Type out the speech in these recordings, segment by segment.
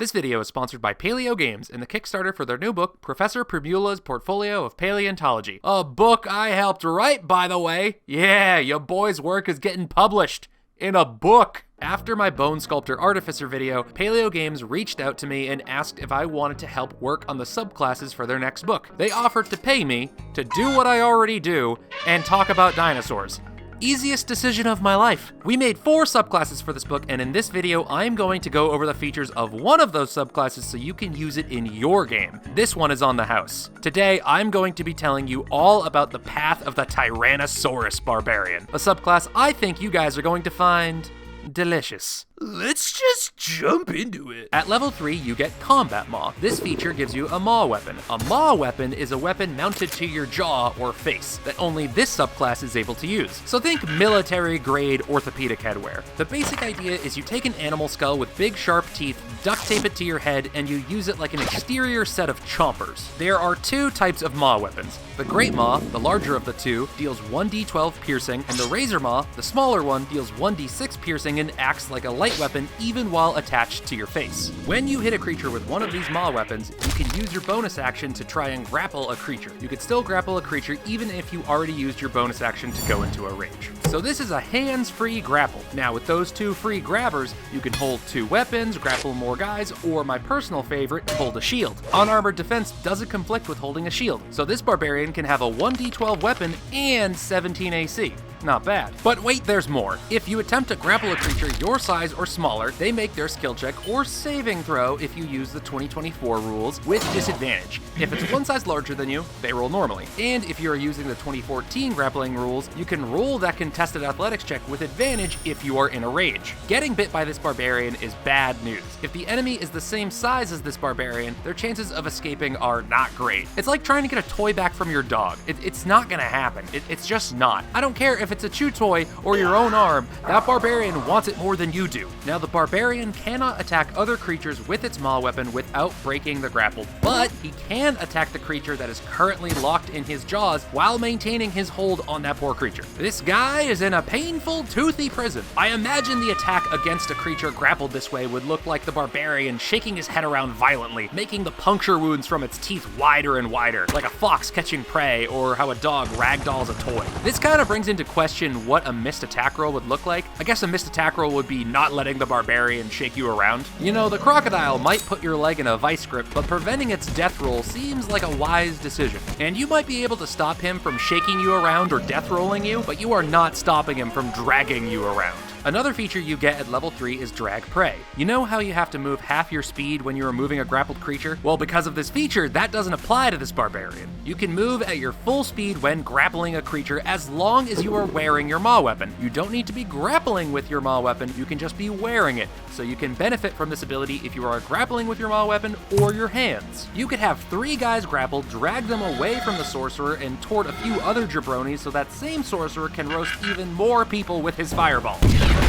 This video is sponsored by Paleao Games and the Kickstarter for their new book, Professor Primula's Portfolio of Paleontology. A book I helped write, by the way. Yeah, your boy's work is getting published in a book. After my Bone Sculptor Artificer video, Paleao Games reached out to me and asked if I wanted to help work on the subclasses for their next book. They offered to pay me to do what I already do and talk about dinosaurs. Easiest decision of my life. We made 4 subclasses for this book, and in this video, I'm going to go over the features of one of those subclasses so you can use it in your game. This one is on the house. Today, I'm going to be telling you all about the path of the Tyrannosaurus barbarian, a subclass I think you guys are going to find delicious. Let's just jump into it. At level 3, you get Combat Maw. This feature gives you a maw weapon. A maw weapon is a weapon mounted to your jaw or face that only this subclass is able to use. So think military-grade orthopedic headwear. The basic idea is you take an animal skull with big sharp teeth, duct tape it to your head, and you use it like an exterior set of chompers. There are 2 types of maw weapons. The Great Maw, the larger of the 2, deals 1d12 piercing, and the Razor Maw, the smaller one, deals 1d6 piercing and acts like a light weapon even while attached to your face. When you hit a creature with one of these maw weapons, you can use your bonus action to try and grapple a creature. You can still grapple a creature even if you already used your bonus action to go into a rage. So this is a hands-free grapple. Now with those 2 free grabbers, you can hold 2 weapons, grapple more guys, or my personal favorite, hold a shield. Unarmored defense doesn't conflict with holding a shield, so this barbarian can have a 1d12 weapon and 17 AC. Not bad. But wait, there's more. If you attempt to grapple a creature your size or smaller, they make their skill check or saving throw if you use the 2024 rules with disadvantage. If it's one size larger than you, they roll normally. And if you are using the 2014 grappling rules, you can roll that contested athletics check with advantage if you are in a rage. Getting bit by this barbarian is bad news. If the enemy is the same size as this barbarian, their chances of escaping are not great. It's like trying to get a toy back from your dog. It's not gonna happen. It's just not. I don't care if it's a chew toy or your own arm, that barbarian wants it more than you do. Now the barbarian cannot attack other creatures with its maw weapon without breaking the grapple, but he can attack the creature that is currently locked in his jaws while maintaining his hold on that poor creature. This guy is in a painful, toothy prison. I imagine the attack against a creature grappled this way would look like the barbarian shaking his head around violently, making the puncture wounds from its teeth wider and wider, like a fox catching prey or how a dog ragdolls a toy. This kind of brings into question what a missed attack roll would look like. I guess a missed attack roll would be not letting the barbarian shake you around. You know, the crocodile might put your leg in a vice grip, but preventing its death roll seems like a wise decision. And you might be able to stop him from shaking you around or death rolling you, but you are not stopping him from dragging you around. Another feature you get at level 3 is Drag Prey. You know how you have to move half your speed when you are moving a grappled creature? Well, because of this feature, that doesn't apply to this barbarian. You can move at your full speed when grappling a creature as long as you are wearing your maw weapon. You don't need to be grappling with your maw weapon, you can just be wearing it. So you can benefit from this ability if you are grappling with your maw weapon or your hands. You could have 3 guys grappled, drag them away from the sorcerer, and toward a few other jabronis so that same sorcerer can roast even more people with his fireball.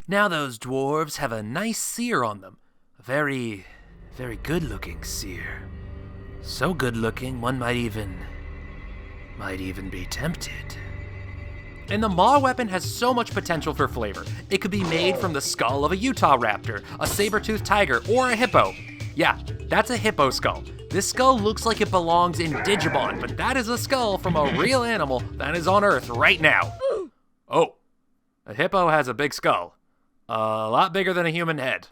Now those dwarves have a nice sear on them. A very, very good-looking sear. So good-looking, one might even be tempted. And the maw weapon has so much potential for flavor. It could be made from the skull of a Utah raptor, a saber-toothed tiger, or a hippo. Yeah, that's a hippo skull. This skull looks like it belongs in Digimon, but that is a skull from a real animal that is on Earth right now. Oh, a hippo has a big skull. A lot bigger than a human head.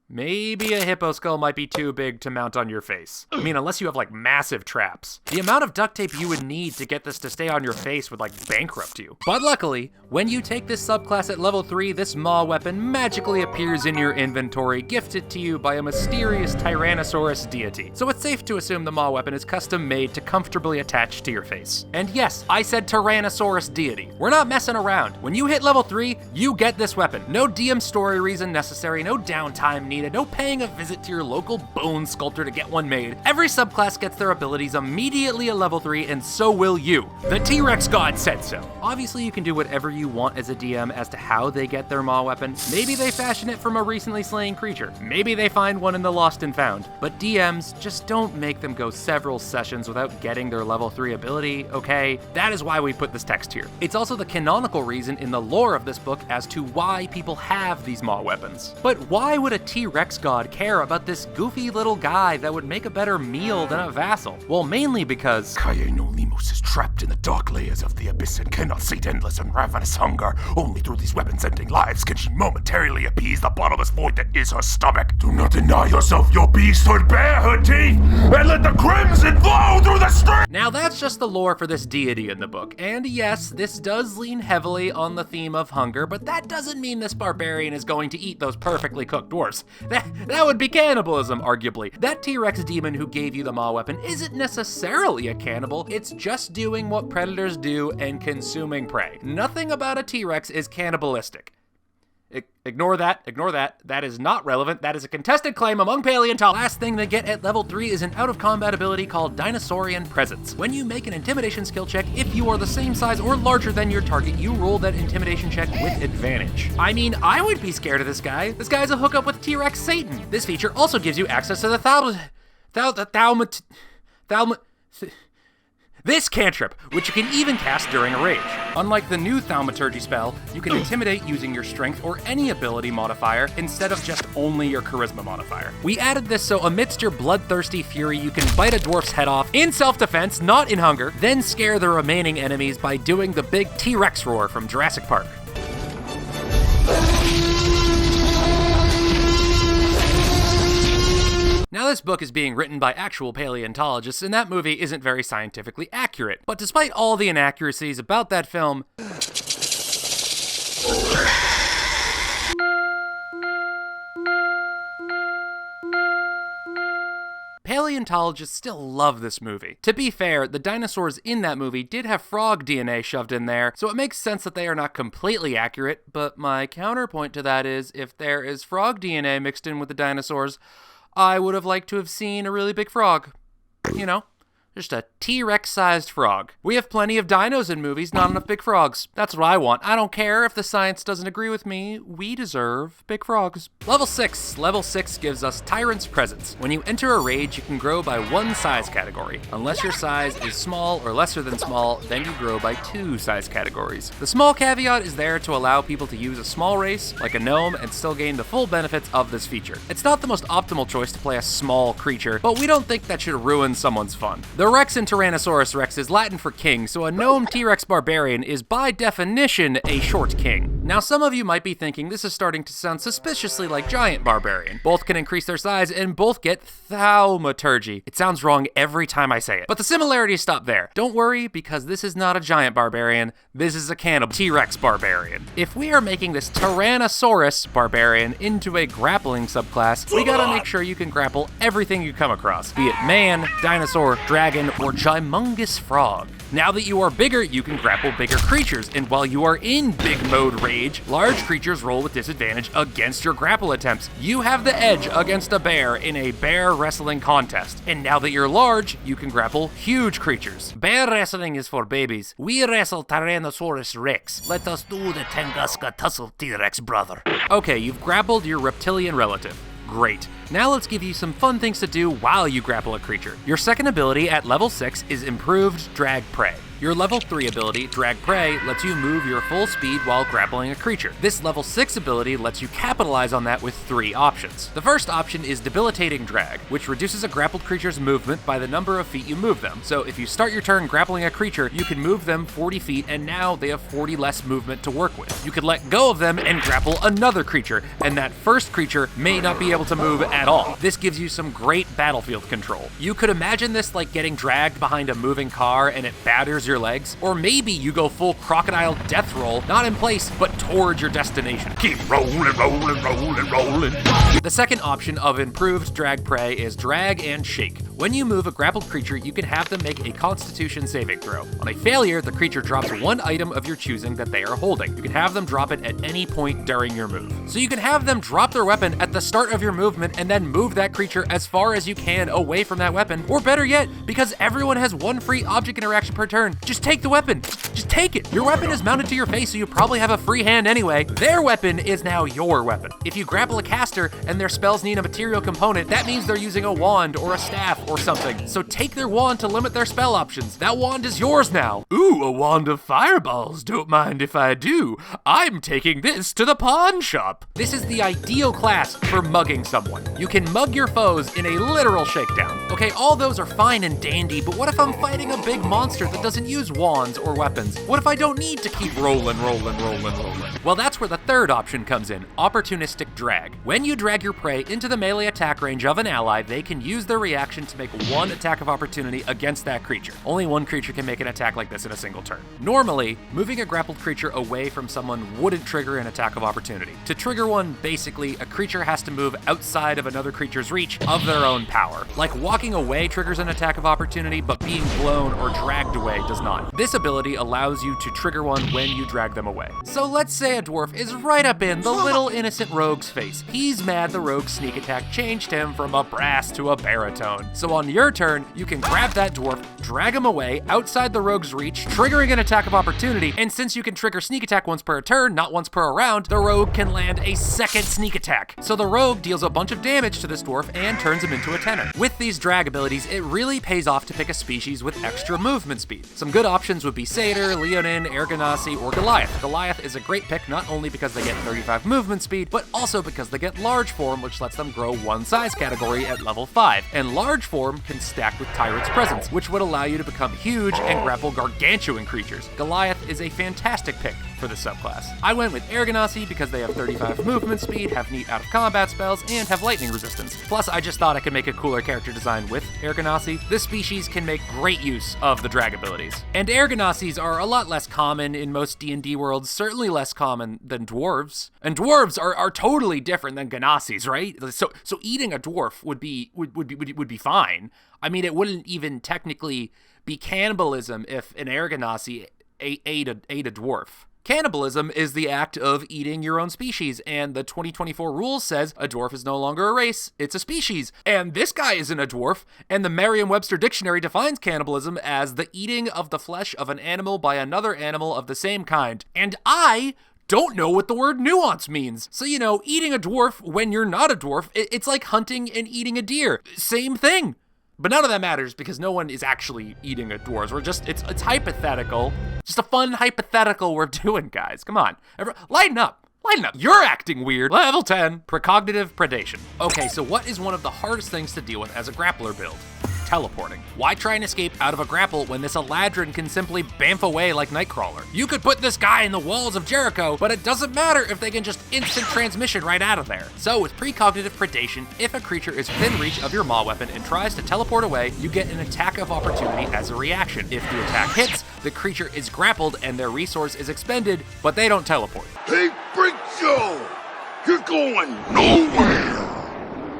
Maybe a hippo skull might be too big to mount on your face. I mean, unless you have like massive traps. The amount of duct tape you would need to get this to stay on your face would like bankrupt you. But luckily, when you take this subclass at level 3, this maw weapon magically appears in your inventory, gifted to you by a mysterious Tyrannosaurus deity. So it's safe to assume the maw weapon is custom made to comfortably attach to your face. And yes, I said Tyrannosaurus deity. We're not messing around. When you hit level 3, you get this weapon. No DM story reason necessary, no downtime needed, no paying a visit to your local bone sculptor to get one made. Every subclass gets their abilities immediately at level 3, and so will you. The T.rex god said so. Obviously, you can do whatever you want as a DM as to how they get their maw weapon. Maybe they fashion it from a recently slain creature. Maybe they find one in the Lost and Found. But DMs, just don't make them go several sessions without getting their level 3 ability, okay? That is why we put this text here. It's also the canonical reason in the lore of this book as to why people have these maw weapons. But why would a T-Rex T-Rex god care about this goofy little guy that would make a better meal than a vassal? Well, mainly because Limos is trapped in the dark layers of the abyss and cannot sate endless and ravenous hunger. Only through these weapons-ending lives can she momentarily appease the bottomless void that is her stomach. Do not deny yourself your beasthood, bare her teeth, and let the crimson flow through the street! Now that's just the lore for this deity in the book, and yes, this does lean heavily on the theme of hunger, but that doesn't mean this barbarian is going to eat those perfectly cooked dwarfs. That would be cannibalism, arguably. That T-Rex demon who gave you the maw weapon isn't necessarily a cannibal, it's just doing what predators do and consuming prey. Nothing about a T-Rex is cannibalistic. Ignore that. That is not relevant. That is a contested claim among paleontologists. Last thing they get at level 3 is an out-of-combat ability called Dinosaurian Presence. When you make an intimidation skill check, if you are the same size or larger than your target, you roll that intimidation check with advantage. I mean, I would be scared of this guy. This guy's a hookup with T-Rex Satan. This feature also gives you access to this cantrip, which you can even cast during a rage. Unlike the new thaumaturgy spell, you can intimidate using your strength or any ability modifier instead of just only your charisma modifier. We added this so amidst your bloodthirsty fury, you can bite a dwarf's head off in self-defense, not in hunger, then scare the remaining enemies by doing the big T-Rex roar from Jurassic Park. Now this book is being written by actual paleontologists, and that movie isn't very scientifically accurate. But despite all the inaccuracies about that film, paleontologists still love this movie. To be fair, the dinosaurs in that movie did have frog DNA shoved in there, so it makes sense that they are not completely accurate, but my counterpoint to that is, if there is frog DNA mixed in with the dinosaurs, I would have liked to have seen a really big frog. You know, just a T-Rex sized frog. We have plenty of dinos in movies, not enough big frogs. That's what I want. I don't care if the science doesn't agree with me. We deserve big frogs. Level 6. Level 6 gives us Tyrant's Presence. When you enter a rage, you can grow by 1 size category. Unless your size is small or lesser than small, then you grow by 2 size categories. The small caveat is there to allow people to use a small race, like a gnome, and still gain the full benefits of this feature. It's not the most optimal choice to play a small creature, but we don't think that should ruin someone's fun. The Rex in Tyrannosaurus Rex is Latin for king, so a gnome T-Rex barbarian is by definition a short king. Now some of you might be thinking this is starting to sound suspiciously like giant barbarian. Both can increase their size and both get thaumaturgy. It sounds wrong every time I say it, but the similarities stop there. Don't worry, because this is not a giant barbarian, this is a cannibal T-Rex barbarian. If we are making this Tyrannosaurus barbarian into a grappling subclass, we gotta make sure you can grapple everything you come across, be it man, dinosaur, dragon, or humongous frog. Now that you are bigger, you can grapple bigger creatures, and while you are in big mode rage, large creatures roll with disadvantage against your grapple attempts. You have the edge against a bear in a bear wrestling contest. And now that you're large, you can grapple huge creatures. Bear wrestling is for babies. We wrestle Tyrannosaurus Rex. Let us do the Tunguska tussle, T-Rex brother. Okay, you've grappled your reptilian relative. Great. Now let's give you some fun things to do while you grapple a creature. Your second ability at level 6 is Improved Drag Prey. Your level 3 ability, Drag Prey, lets you move your full speed while grappling a creature. This level 6 ability lets you capitalize on that with 3 options. The first option is Debilitating Drag, which reduces a grappled creature's movement by the number of feet you move them. So if you start your turn grappling a creature, you can move them 40 feet and now they have 40 less movement to work with. You could let go of them and grapple another creature, and that first creature may not be able to move at all. This gives you some great battlefield control. You could imagine this like getting dragged behind a moving car and it batters your legs, or maybe you go full crocodile death roll, not in place, but towards your destination. Keep rolling, rolling, rolling, rolling. The second option of Improved Drag Prey is Drag and Shake. When you move a grappled creature, you can have them make a Constitution saving throw. On a failure, the creature drops 1 item of your choosing that they are holding. You can have them drop it at any point during your move. So you can have them drop their weapon at the start of your movement and then move that creature as far as you can away from that weapon, or better yet, because everyone has 1 free object interaction per turn, just take the weapon. Just take it. Your weapon is mounted to your face, so you probably have a free hand anyway. Their weapon is now your weapon. If you grapple a caster and their spells need a material component, that means they're using a wand or a staff or something, so take their wand to limit their spell options. That wand is yours now. Ooh, a wand of fireballs. Don't mind if I do. I'm taking this to the pawn shop. This is the ideal class for mugging someone. You can mug your foes in a literal shakedown. Okay, all those are fine and dandy, but what if I'm fighting a big monster that doesn't use wands or weapons? What if I don't need to keep rolling? Well, that's where the third option comes in, opportunistic drag. When you drag your prey into the melee attack range of an ally, they can use their reaction to make one attack of opportunity against that creature. Only one creature can make an attack like this in a single turn. Normally, moving a grappled creature away from someone wouldn't trigger an attack of opportunity. To trigger one, basically, a creature has to move outside of another creature's reach of their own power. Like walking away triggers an attack of opportunity, but being blown or dragged away does not. This ability allows you to trigger one when you drag them away. So let's say a dwarf is right up in the little innocent rogue's face. He's mad the rogue's sneak attack changed him from a brass to a baritone. So on your turn, you can grab that dwarf, drag him away outside the rogue's reach, triggering an attack of opportunity, and since you can trigger sneak attack once per turn, not once per round, the rogue can land a second sneak attack. So the rogue deals a bunch of damage to this dwarf and turns him into a tenor. With these drag abilities, it really pays off to pick a species with extra movement speed. Some good options would be Satyr, Leonin, Ergonasi, or Goliath. Goliath is a great pick not only because they get 35 movement speed, but also because they get large form, which lets them grow one size category at level 5. And large form can stack with Tyrant's presence, which would allow you to become huge and grapple gargantuan creatures. Goliath is a fantastic pick for this subclass. I went with Ergonasi because they have 35 movement speed, have neat out of combat spells, and have lightning resistance. Plus, I just thought I could make a cooler character design with Ergonasi. This species can make great use of the drag abilities. And Ergonasis are a lot less common in most D&D worlds, certainly less common than dwarves. And dwarves are totally different than Ganasis, right? So eating a dwarf would be fine. I mean, it wouldn't even technically be cannibalism if an Ergonasi ate a dwarf. Cannibalism is the act of eating your own species, and the 2024 rules says a dwarf is no longer a race, it's a species. And this guy isn't a dwarf, and the Merriam-Webster dictionary defines cannibalism as the eating of the flesh of an animal by another animal of the same kind. And I don't know what the word nuance means. So, eating a dwarf when you're not a dwarf, it's like hunting and eating a deer. Same thing. But none of that matters because no one is actually eating a dwarf. It's hypothetical. Just a fun hypothetical we're doing, guys. Come on. Lighten up. You're acting weird. Level 10, precognitive predation. Okay, so what is one of the hardest things to deal with as a grappler build? Teleporting. Why try and escape out of a grapple when this Eladrin can simply bamf away like Nightcrawler? You could put this guy in the walls of Jericho, but it doesn't matter if they can just instant transmission right out of there. So with precognitive predation, if a creature is within reach of your maw weapon and tries to teleport away, you get an attack of opportunity as a reaction. If the attack hits, the creature is grappled and their resource is expended, but they don't teleport. Hey, Freak Show! You're going nowhere!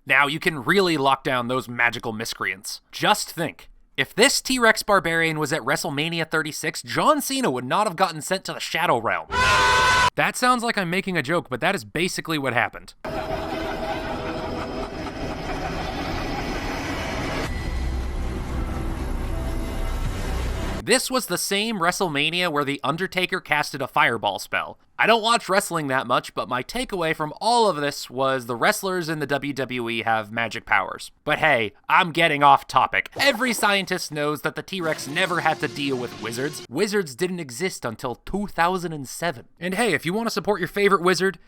Now you can really lock down those magical miscreants. Just think, if this T.rex barbarian was at WrestleMania 36, John Cena would not have gotten sent to the Shadow Realm. That sounds like I'm making a joke, but that is basically what happened. This was the same WrestleMania where The Undertaker casted a fireball spell. I don't watch wrestling that much, but my takeaway from all of this was the wrestlers in the WWE have magic powers. But hey, I'm getting off topic. Every scientist knows that the T-Rex never had to deal with wizards. Wizards didn't exist until 2007. And hey, if you want to support your favorite wizard,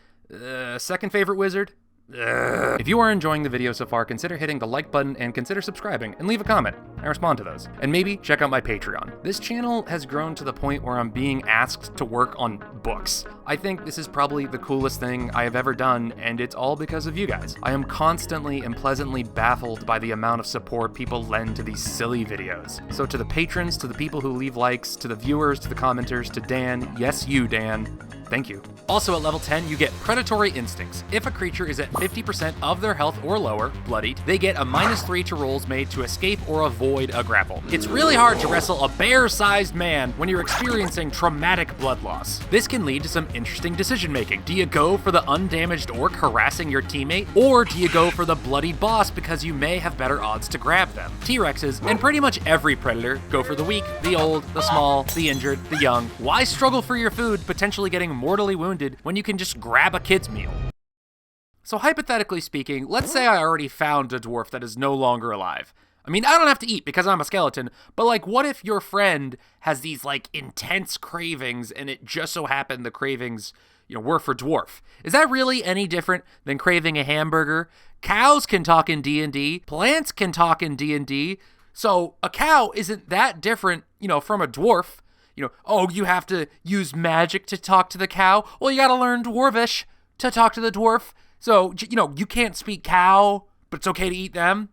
second favorite wizard, if you are enjoying the video so far, consider hitting the like button and consider subscribing and leave a comment. I respond to those. And maybe check out my Patreon. This channel has grown to the point where I'm being asked to work on books. I think this is probably the coolest thing I have ever done, and it's all because of you guys. I am constantly and pleasantly baffled by the amount of support people lend to these silly videos. So to the patrons, to the people who leave likes, to the viewers, to the commenters, to Dan, yes you Dan, thank you. Also at level 10, you get Predatory Instincts. If a creature is at 50% of their health or lower, bloodied, they get a -3 to rolls made to escape or avoid a grapple. It's really hard to wrestle a bear-sized man when you're experiencing traumatic blood loss. This can lead to some interesting decision making. Do you go for the undamaged orc harassing your teammate, or do you go for the bloodied boss because you may have better odds to grab them? T-Rexes, and pretty much every predator, go for the weak, the old, the small, the injured, the young. Why struggle for your food, potentially getting mortally wounded, when you can just grab a kid's meal? So hypothetically speaking, let's say I already found a dwarf that is no longer alive. I mean, I don't have to eat because I'm a skeleton, but like, what if your friend has these like intense cravings and it just so happened the cravings, were for dwarf? Is that really any different than craving a hamburger? Cows can talk in D&D, plants can talk in D&D, so a cow isn't that different, from a dwarf. You have to use magic to talk to the cow. Well, you gotta learn dwarvish to talk to the dwarf. So, you can't speak cow, but it's okay to eat them.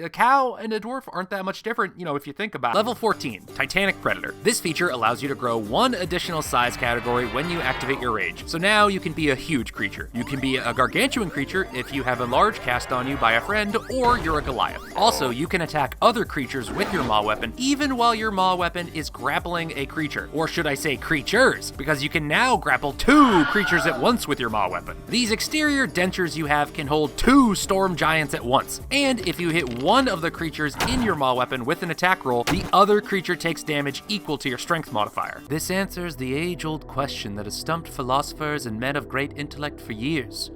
A cow and a dwarf aren't that much different, if you think about it. Level 14, Titanic Predator. This feature allows you to grow one additional size category when you activate your rage. So now you can be a huge creature. You can be a gargantuan creature if you have a large cast on you by a friend, or you're a Goliath. Also, you can attack other creatures with your maw weapon, even while your maw weapon is grappling a creature. Or should I say creatures, because you can now grapple 2 creatures at once with your maw weapon. These exterior dentures you have can hold 2 storm giants at once, and if you hit one of the creatures in your maw weapon with an attack roll, the other creature takes damage equal to your strength modifier. This answers the age-old question that has stumped philosophers and men of great intellect for years.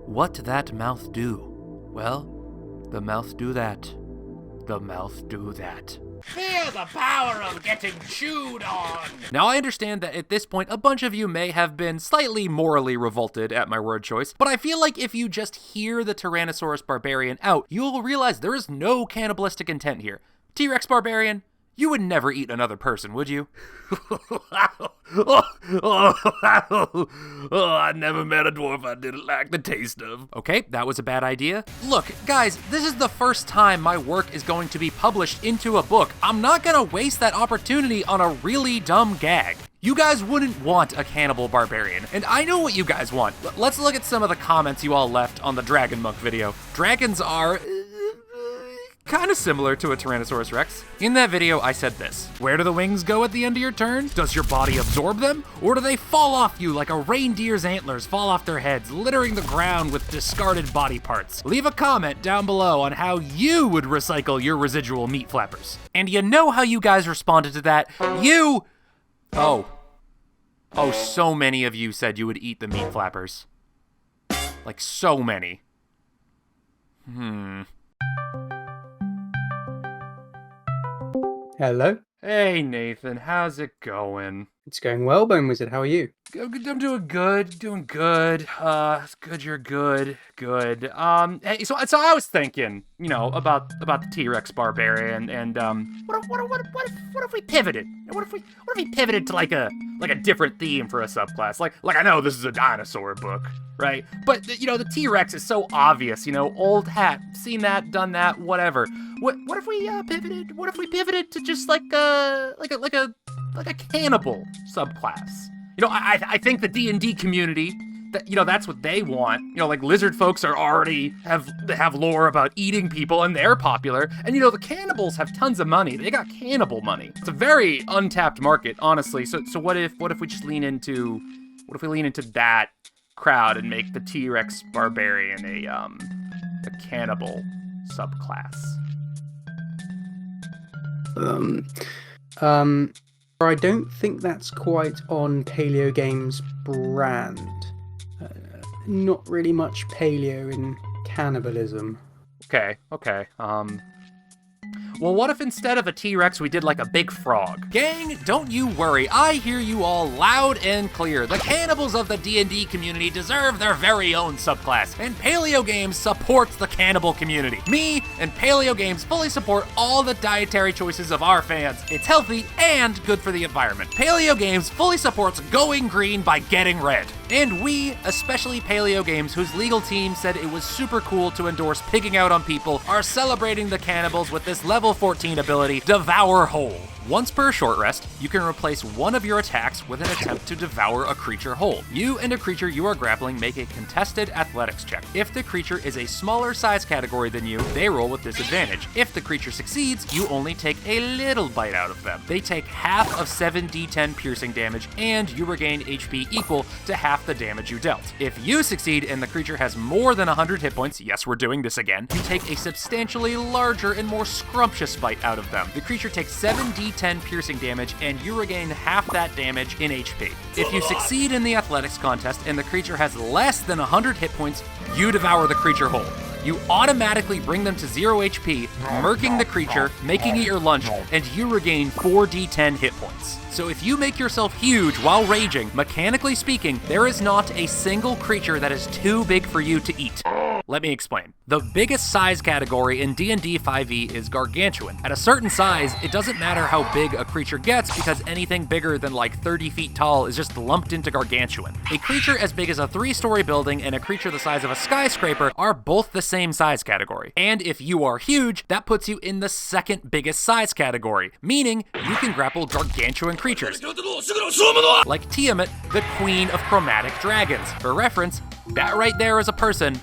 What that mouth do? Well, the mouth do that. The mouth do that. Feel the power of getting chewed on! Now, I understand that at this point, a bunch of you may have been slightly morally revolted at my word choice, but I feel like if you just hear the Tyrannosaurus barbarian out, you'll realize there is no cannibalistic intent here. T.rex barbarian, you would never eat another person, would you? I never met a dwarf I didn't like the taste of. Okay, that was a bad idea. Look, guys, this is the first time my work is going to be published into a book. I'm not gonna waste that opportunity on a really dumb gag. You guys wouldn't want a cannibal barbarian, and I know what you guys want. Let's look at some of the comments you all left on the Dragon Monk video. Dragons are kind of similar to a Tyrannosaurus Rex. In that video, I said this: where do the wings go at the end of your turn? Does your body absorb them? Or do they fall off you like a reindeer's antlers fall off their heads, littering the ground with discarded body parts? Leave a comment down below on how you would recycle your residual meat flappers. And you know how you guys responded to that? Oh, so many of you said you would eat the meat flappers. Like, so many. Hello. Hey, Nathan, how's it going? It's going well, Bone Wizard. How are you? I'm doing good. It's good you're good. Hey, so I was thinking, about the T-Rex barbarian, and what if we pivoted? What if we pivoted to like a different theme for a subclass? Like I know this is a dinosaur book, right? But the T-Rex is so obvious. Old hat, seen that, done that, whatever. What if we pivoted? What if we pivoted to just like a cannibal subclass? I think the D&D community, that's what they want. Like lizard folks are already have lore about eating people and they're popular. And the cannibals have tons of money. They got cannibal money. It's a very untapped market, honestly. So what if we just lean into that crowd and make the T-Rex barbarian a cannibal subclass? I don't think that's quite on Paleo Games' brand. Not really much paleo in cannibalism. Okay. Well, what if instead of a T-Rex, we did like a big frog? Gang, don't you worry. I hear you all loud and clear. The cannibals of the D&D community deserve their very own subclass, and Paleo Games supports the cannibal community. Me and Paleo Games fully support all the dietary choices of our fans. It's healthy and good for the environment. Paleo Games fully supports going green by getting red. And we, especially Paleo Games, whose legal team said it was super cool to endorse pigging out on people, are celebrating the cannibals with this level 14 ability, Devour Whole. Once per short rest, you can replace one of your attacks with an attempt to devour a creature whole. You and a creature you are grappling make a contested athletics check. If the creature is a smaller size category than you, they roll with disadvantage. If the creature succeeds, you only take a little bite out of them. They take half of 7d10 piercing damage, and you regain HP equal to half the damage you dealt. If you succeed and the creature has more than 100 hit points, yes, we're doing this again, you take a substantially larger and more scrumptious bite out of them. The creature takes 7d10 piercing damage, and you regain half that damage in HP. If you succeed in the athletics contest and the creature has less than 100 hit points, you devour the creature whole. you automatically bring them to 0 HP, murking the creature, making it your lunch, and you regain 4d10 hit points. So if you make yourself huge while raging, mechanically speaking, there is not a single creature that is too big for you to eat. Let me explain. The biggest size category in D&D 5e is gargantuan. At a certain size, it doesn't matter how big a creature gets because anything bigger than like 30 feet tall is just lumped into gargantuan. A creature as big as a 3-story building and a creature the size of a skyscraper are both the same size category. And if you are huge, that puts you in the second biggest size category, meaning you can grapple gargantuan creatures. Like Tiamat, the queen of chromatic dragons. For reference, that right there is a person,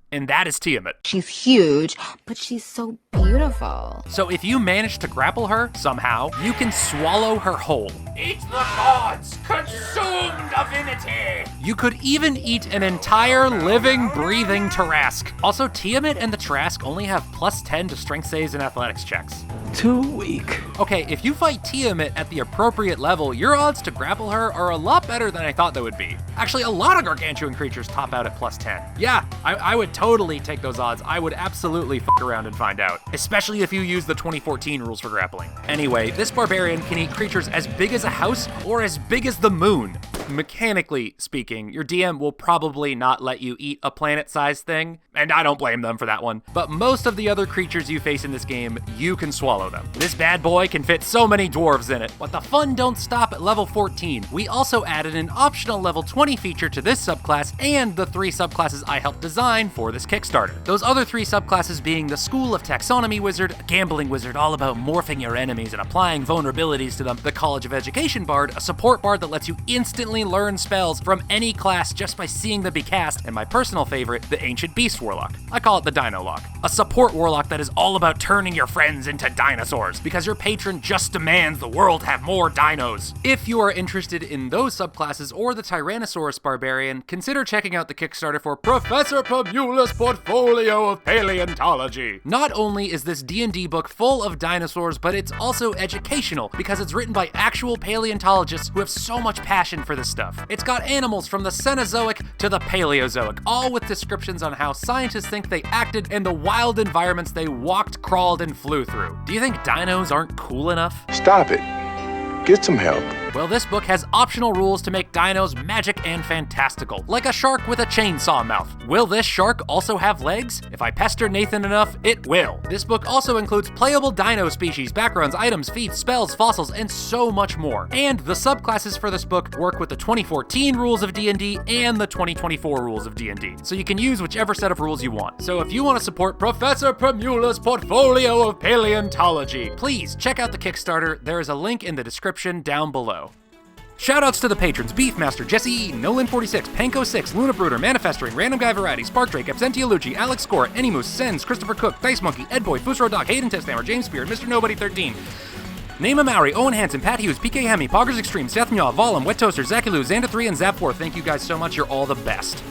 and that is Tiamat. She's huge, but she's so beautiful. So if you manage to grapple her somehow, you can swallow her whole. Eat the gods! Consume divinity! You could even eat an entire living, breathing Tarrasque. Also, Tiamat and the Tarrasque only have +10 to strength saves and athletics checks. Too weak. Okay, if you fight Tiamat at the appropriate level, your odds to grapple her are a lot better than I thought they would be. Actually, a lot of gargantuan creatures top out at +10. Yeah, I would totally take those odds. I would absolutely fuck around and find out, especially if you use the 2014 rules for grappling. Anyway, this barbarian can eat creatures as big as a house or as big as the moon. Mechanically speaking, your DM will probably not let you eat a planet-sized thing, and I don't blame them for that one, but most of the other creatures you face in this game, you can swallow them. This bad boy can fit so many dwarves in it, but the fun don't stop at level 14. We also added an optional level 20 feature to this subclass and the 3 subclasses I helped design for this Kickstarter. Those other 3 subclasses being the School of Taxonomy Wizard, a gambling wizard all about morphing your enemies and applying vulnerabilities to them, the College of Education Bard, a support bard that lets you instantly learn spells from any class just by seeing them be cast, and my personal favorite, the Ancient Beast Warlock. I call it the Dino Lock. A support warlock that is all about turning your friends into dinosaurs, because your patron just demands the world have more dinos. If you are interested in those subclasses or the Tyrannosaurus Barbarian, consider checking out the Kickstarter for Professor Primula's Portfolio of Paleontology. Not only is this D&D book full of dinosaurs, but it's also educational, because it's written by actual paleontologists who have so much passion for this stuff. It's got animals from the Cenozoic to the Paleozoic, all with descriptions on how scientists think they acted and the wild environments they walked, crawled, and flew through. Do you think dinos aren't cool enough? Stop it. Get some help. Well, this book has optional rules to make dinos magic and fantastical, like a shark with a chainsaw mouth. Will this shark also have legs? If I pester Nathan enough, it will. This book also includes playable dino species, backgrounds, items, feats, spells, fossils, and so much more. And the subclasses for this book work with the 2014 rules of D&D and the 2024 rules of D&D, so you can use whichever set of rules you want. So if you want to support Professor Primula's Portfolio of Paleontology, please check out the Kickstarter. There is a link in the description down below. Shoutouts to the patrons: Beefmaster, Jesse E, Nolan46, Panko6, Luna Brooder, Manifesting, Random Guy Variety, Spark Drake, Absentia Lucci, Alex Score, Anymoose, Sens, Christopher Cook, Dice Monkey, Ed Boy, Fusro Dog, Hayden Testhammer, James Spear, Mr. Nobody 13, Naima Maori, Owen Hansen, Pat Hughes, PK Hemi, Poggers Extreme, Seth Myaw, Volum, Wet Toaster, Zachy Lou, Xander3, and Zap4. Thank you guys so much, you're all the best.